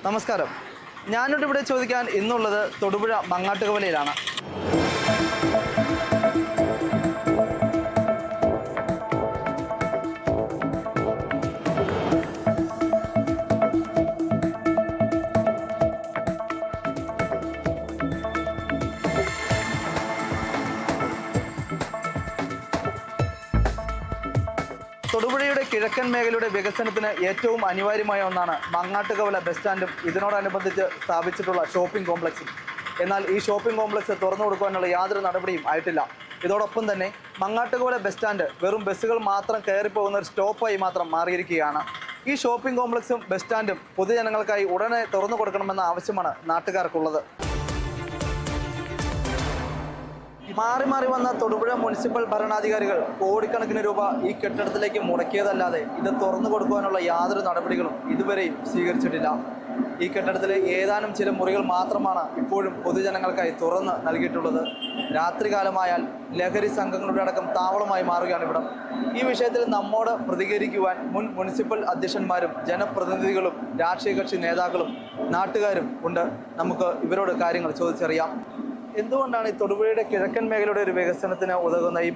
നമസ്കാരം. ഞാനിവിടെ ചോദിക്കാൻ ഇന്നുള്ളത് തൊടുപുഴ മങ്ങാട്ടുകവലയിലാണ്. തൊടുപുഴയുടെ കിഴക്കൻ മേഖലയുടെ വികസനത്തിന് ഏറ്റവും അനിവാര്യമായ ഒന്നാണ് മങ്ങാട്ടുകവല ബസ് സ്റ്റാൻഡും ഇതിനോടനുബന്ധിച്ച് സ്ഥാപിച്ചിട്ടുള്ള ഷോപ്പിംഗ് കോംപ്ലക്സും. എന്നാൽ ഈ ഷോപ്പിംഗ് കോംപ്ലക്സ് തുറന്നു കൊടുക്കാനുള്ള യാതൊരു നടപടിയും ആയിട്ടില്ല. ഇതോടൊപ്പം തന്നെ മങ്ങാട്ടുകവല ബസ് സ്റ്റാൻഡ് വെറും ബസ്സുകൾ മാത്രം കയറിപ്പോകുന്ന ഒരു സ്റ്റോപ്പായി മാത്രം മാറിയിരിക്കുകയാണ്. ഈ ഷോപ്പിംഗ് കോംപ്ലക്സും ബസ് സ്റ്റാൻഡും പൊതുജനങ്ങൾക്കായി ഉടനെ തുറന്നു കൊടുക്കണമെന്ന ആവശ്യമാണ് നാട്ടുകാർക്കുള്ളത്. മാറി മാറി വന്ന തൊടുപുഴ മുനിസിപ്പൽ ഭരണാധികാരികൾ കോടിക്കണക്കിന് രൂപ ഈ കെട്ടിടത്തിലേക്ക് മുടക്കിയതല്ലാതെ ഇത് തുറന്നു കൊടുക്കുവാനുള്ള യാതൊരു നടപടികളും ഇതുവരെയും സ്വീകരിച്ചിട്ടില്ല. ഈ കെട്ടിടത്തിൽ ഏതാനും ചില മുറികൾ മാത്രമാണ് ഇപ്പോഴും പൊതുജനങ്ങൾക്കായി തുറന്ന് നൽകിയിട്ടുള്ളത്. രാത്രികാലമായാൽ ലഹരി സംഘങ്ങളുടെ അടക്കം താവളമായി മാറുകയാണ് ഇവിടം. ഈ വിഷയത്തിൽ നമ്മോട് പ്രതികരിക്കുവാൻ മുൻ മുനിസിപ്പൽ അധ്യക്ഷന്മാരും ജനപ്രതിനിധികളും രാഷ്ട്രീയ കക്ഷി നേതാക്കളും നാട്ടുകാരും ഉണ്ട്. നമുക്ക് ഇവരോട് കാര്യങ്ങൾ ചോദിച്ചറിയാം. എന്തുകൊണ്ടാണ് ഈ തൊടുപുഴയുടെ കിഴക്കൻ മേഖലയുടെ ഒരു വികസനത്തിന് ഉതകുന്ന ഈ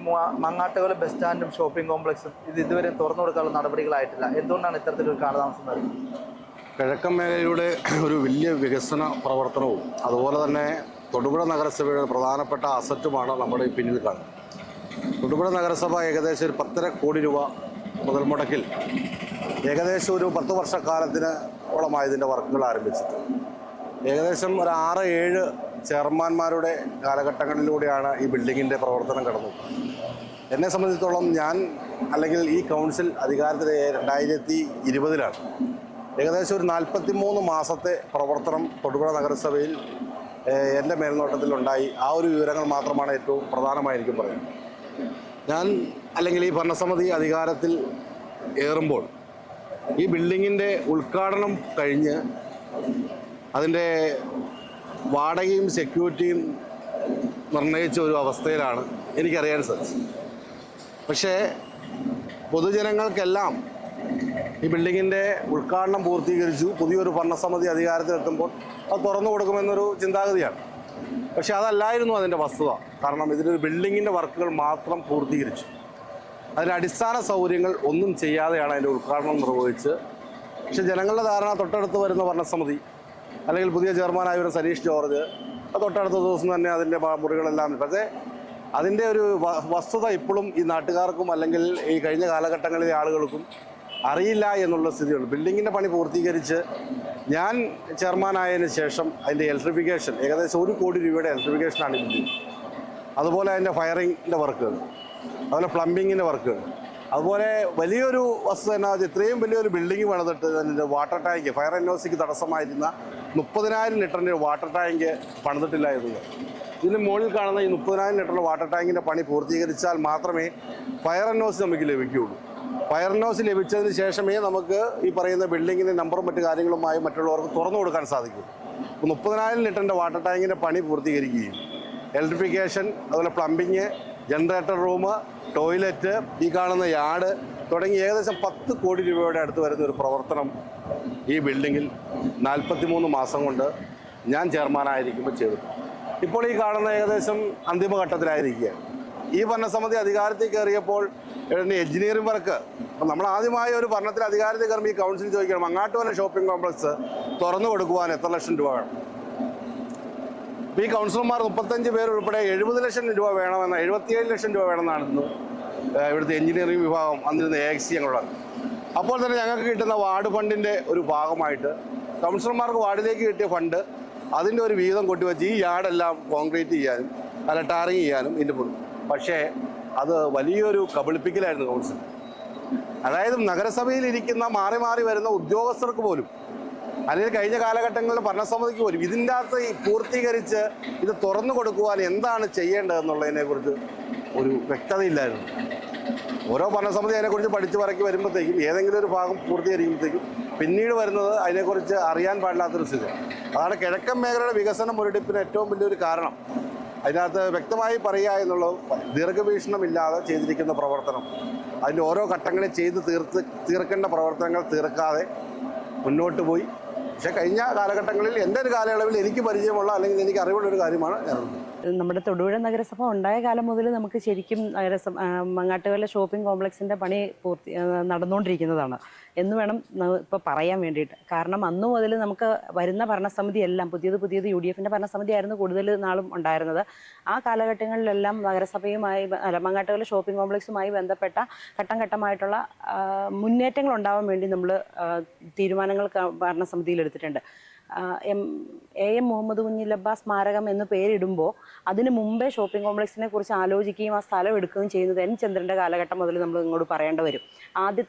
മങ്ങാട്ടുകവല ബസ് സ്റ്റാൻഡും ഷോപ്പിംഗ് കോംപ്ലക്സും ഇതുവരെ തുറന്നു കൊടുക്കാനുള്ള നടപടികളായിട്ടില്ല? എന്തുകൊണ്ടാണ് ഇത്തരത്തിലൊരു കാലതാമസം വരുന്നത്? കിഴക്കൻ മേഖലയുടെ ഒരു വലിയ വികസന പ്രവർത്തനവും അതുപോലെ തന്നെ തൊടുപുഴ നഗരസഭയുടെ പ്രധാനപ്പെട്ട അസറ്റുമാണ് നമ്മുടെ ഈ പിന്നിൽ കാണുന്നത്. തൊടുപുഴ നഗരസഭ ഏകദേശം ഒരു 10.5 കോടി രൂപ മുതൽ മുടക്കിൽ ഏകദേശം ഒരു 10 വർഷക്കാലത്തിന് ഓളമായതിൻ്റെ വർക്കുകൾ ആരംഭിച്ചിട്ട് ഏകദേശം ഒരു 6-7 ചെയർമാന്മാരുടെ കാലഘട്ടങ്ങളിലൂടെയാണ് ഈ ബിൽഡിങ്ങിൻ്റെ പ്രവർത്തനം കടന്നത്. എന്നെ സംബന്ധിച്ചിടത്തോളം ഞാൻ അല്ലെങ്കിൽ ഈ കൗൺസിൽ അധികാരത്തിൽ 2020-ലാണ്. ഏകദേശം ഒരു 43 മാസത്തെ പ്രവർത്തനം തൊടുപുഴ നഗരസഭയിൽ എൻ്റെ മേൽനോട്ടത്തിലുണ്ടായി. ആ ഒരു വിവരങ്ങൾ മാത്രമാണ് ഏറ്റവും പ്രധാനമായിരിക്കും പറയുന്നത്. ഞാൻ അല്ലെങ്കിൽ ഈ ഭരണസമിതി അധികാരത്തിൽ ഏറുമ്പോൾ ഈ ബിൽഡിങ്ങിൻ്റെ ഉദ്ഘാടനം കഴിഞ്ഞ് അതിൻ്റെ വാടകയും സെക്യൂരിറ്റിയും നിർണയിച്ച ഒരു അവസ്ഥയിലാണ് എനിക്കറിയാൻ സാധിച്ചത്. പക്ഷേ പൊതുജനങ്ങൾക്കെല്ലാം ഈ ബിൽഡിങ്ങിൻ്റെ ഉദ്ഘാടനം പൂർത്തീകരിച്ചു. പുതിയൊരു ഭരണസമിതി അധികാരത്തിലെത്തുമ്പോൾ അത് തുറന്നു കൊടുക്കുമെന്നൊരു ചിന്താഗതിയാണ്. പക്ഷേ അതല്ലായിരുന്നു അതിൻ്റെ വസ്തുത. കാരണം ഇതിലൊരു ബിൽഡിങ്ങിൻ്റെ വർക്കുകൾ മാത്രം പൂർത്തീകരിച്ചു. അതിൻ്റെ അടിസ്ഥാന സൗകര്യങ്ങൾ ഒന്നും ചെയ്യാതെയാണ് അതിൻ്റെ ഉദ്ഘാടനം നിർവഹിച്ച്. പക്ഷേ ജനങ്ങളുടെ ധാരണ തൊട്ടടുത്ത് വരുന്ന ഭരണസമിതി അല്ലെങ്കിൽ പുതിയ ചെയർമാനായ ഒരു സരീഷ് ജോർജ് തൊട്ടടുത്ത ദിവസം തന്നെ അതിൻ്റെ മുറികളെല്ലാം. പക്ഷേ അതിൻ്റെ ഒരു വസ്തുത ഇപ്പോഴും ഈ നാട്ടുകാർക്കും അല്ലെങ്കിൽ ഈ കഴിഞ്ഞ കാലഘട്ടങ്ങളിലെ ആളുകൾക്കും അറിയില്ല എന്നുള്ള സ്ഥിതിയുണ്ട്. ബിൽഡിങ്ങിൻ്റെ പണി പൂർത്തീകരിച്ച് ഞാൻ ചെയർമാനായതിനു ശേഷം അതിൻ്റെ ഇലക്ട്രിഫിക്കേഷൻ ഏകദേശം 1 കോടി രൂപയുടെ ഇലക്ട്രിഫിക്കേഷനാണ് ബിൽഡിംഗ്. അതുപോലെ അതിൻ്റെ ഫയറിങ്ങിൻ്റെ വർക്കുകൾ, അതുപോലെ പ്ലംബിങ്ങിൻ്റെ വർക്കുകൾ, അതുപോലെ വലിയൊരു വസ്തു തന്നെ ഇത്രയും വലിയൊരു ബിൽഡിംഗ് പണിതിട്ട് അതിൻ്റെ വാട്ടർ ടാങ്ക് ഫയർ എൻഒസിക്ക് തടസ്സമായിരുന്ന 30,000 ലിറ്ററിൻ്റെ വാട്ടർ ടാങ്ക് പണിതിട്ടില്ലായിരുന്നു. ഇതിന് മുകളിൽ കാണുന്ന ഈ 30,000 ലിറ്ററിൻ്റെ വാട്ടർ ടാങ്കിൻ്റെ പണി പൂർത്തീകരിച്ചാൽ മാത്രമേ ഫയർ എൻഒസി നമുക്ക് ലഭിക്കുകയുള്ളൂ. ഫയർ എൻഒസി ലഭിച്ചതിന് ശേഷമേ നമുക്ക് ഈ പറയുന്ന ബിൽഡിങ്ങിൻ്റെ നമ്പറും മറ്റു കാര്യങ്ങളുമായി മറ്റുള്ളവർക്ക് തുറന്നു കൊടുക്കാൻ സാധിക്കും. 30,000 ലിറ്ററിൻ്റെ വാട്ടർ ടാങ്കിൻ്റെ പണി പൂർത്തീകരിക്കുകയും ഇലക്ട്രിഫിക്കേഷൻ, അതുപോലെ പ്ലംബിങ്, ജനറേറ്റർ റൂം, ടോയ്ലറ്റ്, ഈ കാണുന്ന യാർഡ് തുടങ്ങി ഏകദേശം 10 കോടി രൂപയുടെ അടുത്ത് വരുന്ന ഒരു പ്രവർത്തനം ഈ ബിൽഡിങ്ങിൽ 43 മാസം കൊണ്ട് ഞാൻ ചെയർമാനായിരിക്കുമ്പോൾ ചെയ്തു. ഇപ്പോൾ ഈ കാണുന്ന ഏകദേശം അന്തിമഘട്ടത്തിലായിരിക്കുകയാണ്. ഈ ഭരണസമിതി അധികാരത്തിൽ കയറിയപ്പോൾ എഞ്ചിനീയറിംഗ് വർക്ക് നമ്മൾ ആദ്യമായ ഒരു ഭരണത്തിൽ അധികാരത്തിൽ കയറുമ്പോൾ ഈ കൗൺസിൽ ചോദിക്കണം, മങ്ങാട്ടുകവല ഷോപ്പിംഗ് കോംപ്ലക്സ് തുറന്നു കൊടുക്കുവാൻ എത്ര ലക്ഷം രൂപ വേണം? ഈ കൗൺസിലർമാർ 35 പേർ ഉൾപ്പെടെ 70 ലക്ഷം രൂപ വേണമെന്ന് 77 ലക്ഷം രൂപ വേണമെന്നാണ് ഇവിടുത്തെ എഞ്ചിനീയറിംഗ് വിഭാഗം അന്നിരുന്ന AXC ഞങ്ങളോട്. അപ്പോൾ തന്നെ ഞങ്ങൾക്ക് കിട്ടുന്ന വാർഡ് ഫണ്ടിൻ്റെ ഒരു ഭാഗമായിട്ട് കൗൺസിലർമാർക്ക് വാർഡിലേക്ക് കിട്ടിയ ഫണ്ട് അതിൻ്റെ ഒരു വീതം കൊണ്ടുവച്ച് ഈ യാർഡെല്ലാം കോൺക്രീറ്റ് ചെയ്യാനും അല്ല ടാറിങ് ചെയ്യാനും ഇതിൻ്റെ പക്ഷേ അത് വലിയൊരു കബളിപ്പിക്കലായിരുന്നു കൗൺസിൽ. അതായത് നഗരസഭയിൽ ഇരിക്കുന്ന മാറി മാറി വരുന്ന ഉദ്യോഗസ്ഥർക്ക് പോലും അല്ലെങ്കിൽ കഴിഞ്ഞ കാലഘട്ടങ്ങളിൽ ഭരണസമിതിക്ക് പോലും ഇതിൻ്റെ അകത്ത് പൂർത്തീകരിച്ച് ഇത് തുറന്നു കൊടുക്കുവാൻ എന്താണ് ചെയ്യേണ്ടതെന്നുള്ളതിനെക്കുറിച്ച് ഒരു വ്യക്തതയില്ലായിരുന്നു. ഓരോ ഭരണസമിതി അതിനെക്കുറിച്ച് പഠിച്ചു പറക്കി വരുമ്പോഴത്തേക്കും ഏതെങ്കിലും ഒരു ഭാഗം പൂർത്തീകരിക്കുമ്പോഴത്തേക്കും പിന്നീട് വരുന്നത് അതിനെക്കുറിച്ച് അറിയാൻ പാടില്ലാത്തൊരു സ്ഥിതി. അതാണ് കിഴക്കൻ മേഖലയുടെ വികസന മുരടിപ്പിന് ഏറ്റവും വലിയൊരു കാരണം. അതിനകത്ത് വ്യക്തമായി പറയുക എന്നുള്ളത് ദീർഘവീക്ഷണമില്ലാതെ ചെയ്തിരിക്കുന്ന പ്രവർത്തനം, അതിൻ്റെ ഓരോ ഘട്ടങ്ങളിൽ ചെയ്ത് തീർക്കേണ്ട പ്രവർത്തനങ്ങൾ തീർക്കാതെ മുന്നോട്ട് പോയി പക്ഷേ കഴിഞ്ഞ കാലഘട്ടങ്ങളിൽ എൻ്റെ ഒരു കാലയളവിൽ എനിക്ക് പരിചയമുള്ള അല്ലെങ്കിൽ എനിക്ക് അറിവുള്ള ഒരു കാര്യമാണ് ഞാൻ നമ്മുടെ തൊടുപുഴ നഗരസഭ ഉണ്ടായ കാലം മുതൽ നമുക്ക് ശരിക്കും മങ്ങാട്ടുകര ഷോപ്പിംഗ് കോംപ്ലക്സിൻ്റെ പണി നടന്നുകൊണ്ടിരിക്കുന്നതാണ് എന്ന് വേണം ഇപ്പോൾ പറയാൻ വേണ്ടിയിട്ട്. കാരണം അന്നു മുതൽ നമുക്ക് വരുന്ന ഭരണസമിതി എല്ലാം പുതിയത് UDF ഭരണസമിതി ആയിരുന്നു കൂടുതൽ നാളും ഉണ്ടായിരുന്നത്. ആ കാലഘട്ടങ്ങളിലെല്ലാം നഗരസഭയുമായി മങ്ങാട്ടുകര ഷോപ്പിംഗ് കോംപ്ലക്സുമായി ബന്ധപ്പെട്ട ഘട്ടം ഘട്ടമായിട്ടുള്ള മുന്നേറ്റങ്ങൾ ഉണ്ടാവാൻ വേണ്ടി നമ്മൾ തീരുമാനങ്ങൾ ഭരണസമിതിയിൽ എടുത്തിട്ടുണ്ട്. AM മുഹമ്മദ് കുഞ്ഞിലബ്ബ സ്മാരകം എന്ന് പേരിടുമ്പോൾ അതിന് മുമ്പേ ഷോപ്പിംഗ് കോംപ്ലക്സിനെ കുറിച്ച് ആലോചിക്കുകയും ആ സ്ഥലം എടുക്കുകയും ചെയ്യുന്നത് N ചന്ദ്രൻ്റെ കാലഘട്ടം മുതൽ നമ്മൾ ഇങ്ങോട്ട് പറയേണ്ടി വരും.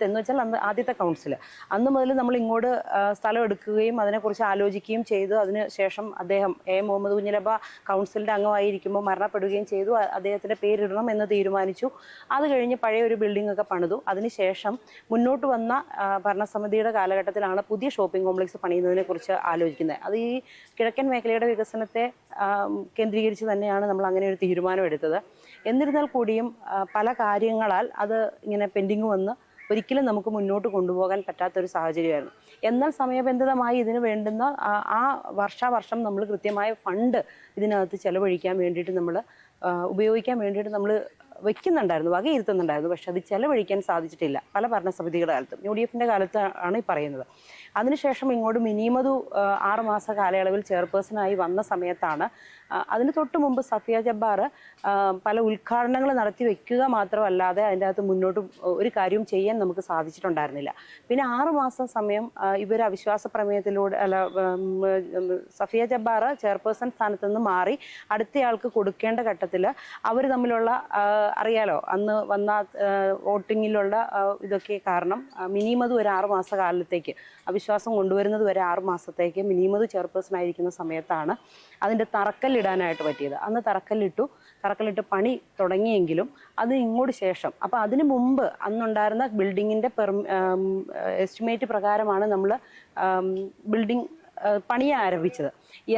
എന്ന് വെച്ചാൽ ആദ്യത്തെ കൗൺസിൽ അന്ന് മുതൽ നമ്മൾ ഇങ്ങോട്ട് സ്ഥലം എടുക്കുകയും അതിനെക്കുറിച്ച് ആലോചിക്കുകയും ചെയ്തു. അതിന് ശേഷം അദ്ദേഹം AM മുഹമ്മദ് കുഞ്ഞിലബ്ബ കൗൺസിലിൻ്റെ അംഗമായിരിക്കുമ്പോൾ മരണപ്പെടുകയും ചെയ്തു. അദ്ദേഹത്തിൻ്റെ പേരിടണം എന്ന് തീരുമാനിച്ചു. അത് കഴിഞ്ഞ് പഴയ ഒരു ബിൽഡിംഗ് ഒക്കെ പണിതു. അതിനുശേഷം മുന്നോട്ട് വന്ന ഭരണസമിതിയുടെ കാലഘട്ടത്തിലാണ് പുതിയ ഷോപ്പിംഗ് കോംപ്ലക്സ് പണിയുന്നതിനെ കുറിച്ച് ആലോചിക്കുന്നത്. അത് ഈ കിഴക്കൻ മേഖലയുടെ വികസനത്തെ കേന്ദ്രീകരിച്ച് തന്നെയാണ് നമ്മൾ അങ്ങനെ ഒരു തീരുമാനം എടുത്തത്. എന്നിരുന്നാൽ കൂടിയും പല കാര്യങ്ങളാൽ അത് ഇങ്ങനെ പെൻഡിങ് വന്ന് ഒരിക്കലും നമുക്ക് മുന്നോട്ട് കൊണ്ടുപോകാൻ പറ്റാത്തൊരു സാഹചര്യമായിരുന്നു. എന്നാൽ സമയബന്ധിതമായി ഇതിന് വേണ്ടുന്ന ആ വർഷാവർഷം നമ്മൾ കൃത്യമായ ഫണ്ട് ഇതിനകത്ത് ചെലവഴിക്കാൻ വേണ്ടിയിട്ട് നമ്മൾ ഉപയോഗിക്കാൻ വേണ്ടിയിട്ട് നമ്മൾ വയ്ക്കുന്നുണ്ടായിരുന്നു, വകയിരുത്തുന്നുണ്ടായിരുന്നു. പക്ഷെ അത് ചെലവഴിക്കാൻ സാധിച്ചിട്ടില്ല പല ഭരണസമിതികളുടെ കാലത്തും. UDF കാലത്താണ് ഈ പറയുന്നത്. അതിനുശേഷം ഇങ്ങോട്ട് മിനിമതു 6 മാസ കാലയളവിൽ ചെയർപേഴ്സണായി വന്ന സമയത്താണ് അതിന് തൊട്ട് മുമ്പ് സഫിയ ജബ്ബാർ പല ഉദ്ഘാടനങ്ങൾ നടത്തി വെക്കുക മാത്രമല്ലാതെ അതിൻ്റെ അകത്ത് മുന്നോട്ട് ഒരു കാര്യവും ചെയ്യാൻ നമുക്ക് സാധിച്ചിട്ടുണ്ടായിരുന്നില്ല. പിന്നെ 6 മാസം സമയം ഇവർ അവിശ്വാസ പ്രമേയത്തിലൂടെ സഫിയ ജബ്ബാർ ചെയർപേഴ്സൺ സ്ഥാനത്ത് നിന്ന് മാറി അടുത്തയാൾക്ക് കൊടുക്കേണ്ട ഘട്ടത്തിൽ അവർ തമ്മിലുള്ള അറിയാലോ അന്ന് വന്ന വോട്ടിങ്ങിലുള്ള ഇതൊക്കെ കാരണം മിനിമത് ഒരു 6 മാസ കാലത്തേക്ക് അവിശ്വാസം കൊണ്ടുവരുന്നത് വരെ 6 മാസത്തേക്ക് മിനിമത് ചെയർപേഴ്സൺ ആയിരിക്കുന്ന സമയത്താണ് അതിൻ്റെ തറക്കല്ലിടാനായിട്ട് പറ്റിയത്. അന്ന് തറക്കല്ലിട്ട് പണി തുടങ്ങിയെങ്കിലും അത് ഇങ്ങോട്ട് ശേഷം അപ്പോൾ അതിന് മുമ്പ് അന്നുണ്ടായിരുന്ന ബിൽഡിങ്ങിൻ്റെ എസ്റ്റിമേറ്റ് പ്രകാരമാണ് നമ്മൾ ബിൽഡിംഗ് പണിയെ ആരംഭിച്ചത്.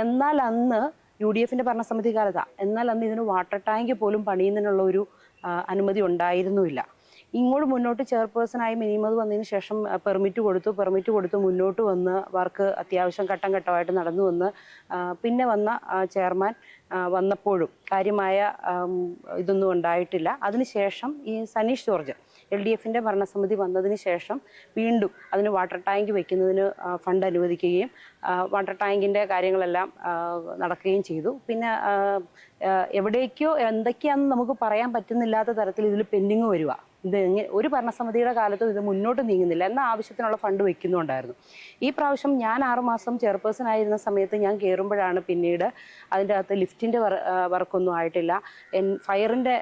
എന്നാൽ അന്ന് UDF ഭരണസമിതി കാലത്താണ്. എന്നാൽ അന്ന് ഇതിന് വാട്ടർ ടാങ്ക് പോലും പണിയുന്നതിനുള്ള ഒരു അനുമതി ഉണ്ടായിരുന്നുമില്ല. ഇങ്ങോട്ട് മുന്നോട്ട് ചെയർപേഴ്സണായി മിനിമത് വന്നതിന് ശേഷം പെർമിറ്റ് കൊടുത്തു മുന്നോട്ട് വന്ന് വർക്ക് അത്യാവശ്യം ഘട്ടം ഘട്ടമായിട്ട് നടന്നു വന്ന് പിന്നെ വന്ന ചെയർമാൻ വന്നപ്പോഴും കാര്യമായ ഇതൊന്നും ഉണ്ടായിട്ടില്ല. അതിനുശേഷം ഈ സനീഷ് ജോർജ് LDF ഭരണസമിതി വന്നതിന് ശേഷം വീണ്ടും അതിന് വാട്ടർ ടാങ്ക് വയ്ക്കുന്നതിന് ഫണ്ട് അനുവദിക്കുകയും വാട്ടർ ടാങ്കിൻ്റെ കാര്യങ്ങളെല്ലാം നടക്കുകയും ചെയ്തു. പിന്നെ എവിടേക്കോ എന്തൊക്കെയാണെന്ന് നമുക്ക് പറയാൻ പറ്റുന്നില്ലാത്ത തരത്തിൽ ഇതിൽ പെൻഡിങ് വരിക. ഇത് ഒരു ഭരണസമിതിയുടെ കാലത്തും ഇത് മുന്നോട്ട് നീങ്ങുന്നില്ല എന്ന ആവശ്യത്തിനുള്ള ഫണ്ട് വയ്ക്കുന്നുണ്ടായിരുന്നു. ഈ പ്രാവശ്യം ഞാൻ 6 മാസം ചെയർപേഴ്സൺ ആയിരുന്ന സമയത്ത് ഞാൻ കയറുമ്പോഴാണ് പിന്നീട് അതിൻ്റെ അകത്ത് ലിഫ്റ്റിൻ്റെ വർക്കൊന്നും ആയിട്ടില്ല, ഫയറിൻ്റെ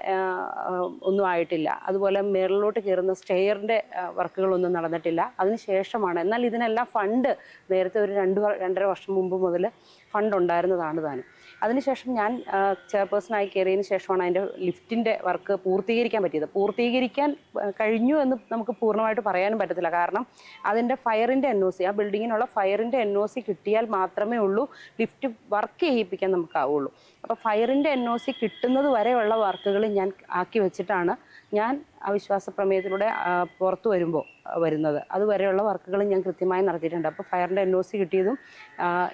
ഒന്നും ആയിട്ടില്ല, അതുപോലെ മേളിലോട്ട് കയറുന്ന സ്റ്റെയറിൻ്റെ വർക്കുകളൊന്നും നടന്നിട്ടില്ല. അതിന് ശേഷമാണ്. എന്നാൽ ഇതിനെല്ലാം ഫണ്ട് നേരത്തെ ഒരു 2-2.5 വർഷം മുമ്പ് മുതൽ ഫണ്ട് ഉണ്ടായിരുന്നതാണ് താനും. അതിനുശേഷം ഞാൻ ചെയർപേഴ്സണായി കയറിയതിന് ശേഷമാണ് അതിൻ്റെ ലിഫ്റ്റിൻ്റെ വർക്ക് പൂർത്തീകരിക്കാൻ പറ്റിയത്. പൂർത്തീകരിക്കാൻ കഴിഞ്ഞു എന്ന് നമുക്ക് പൂർണ്ണമായിട്ട് പറയാനും പറ്റത്തില്ല. കാരണം അതിൻ്റെ ഫയറിൻ്റെ NOC ആ ബിൽഡിങ്ങിനുള്ള ഫയറിൻ്റെ NOC കിട്ടിയാൽ മാത്രമേ ഉള്ളൂ ലിഫ്റ്റ് വർക്ക് ചെയ്യിപ്പിക്കാൻ നമുക്കാവുള്ളൂ. അപ്പോൾ ഫയറിൻ്റെ NOC കിട്ടുന്നത് വരെയുള്ള വർക്കുകൾ ഞാൻ ആക്കി വെച്ചിട്ടാണ് ഞാൻ അവിശ്വാസ പ്രമേയത്തിലൂടെ പുറത്തു വരുന്നത്. അതുവരെയുള്ള വർക്കുകൾ ഞാൻ കൃത്യമായി നടത്തിയിട്ടുണ്ട്. അപ്പോൾ ഫയറിൻ്റെ NOC കിട്ടിയതും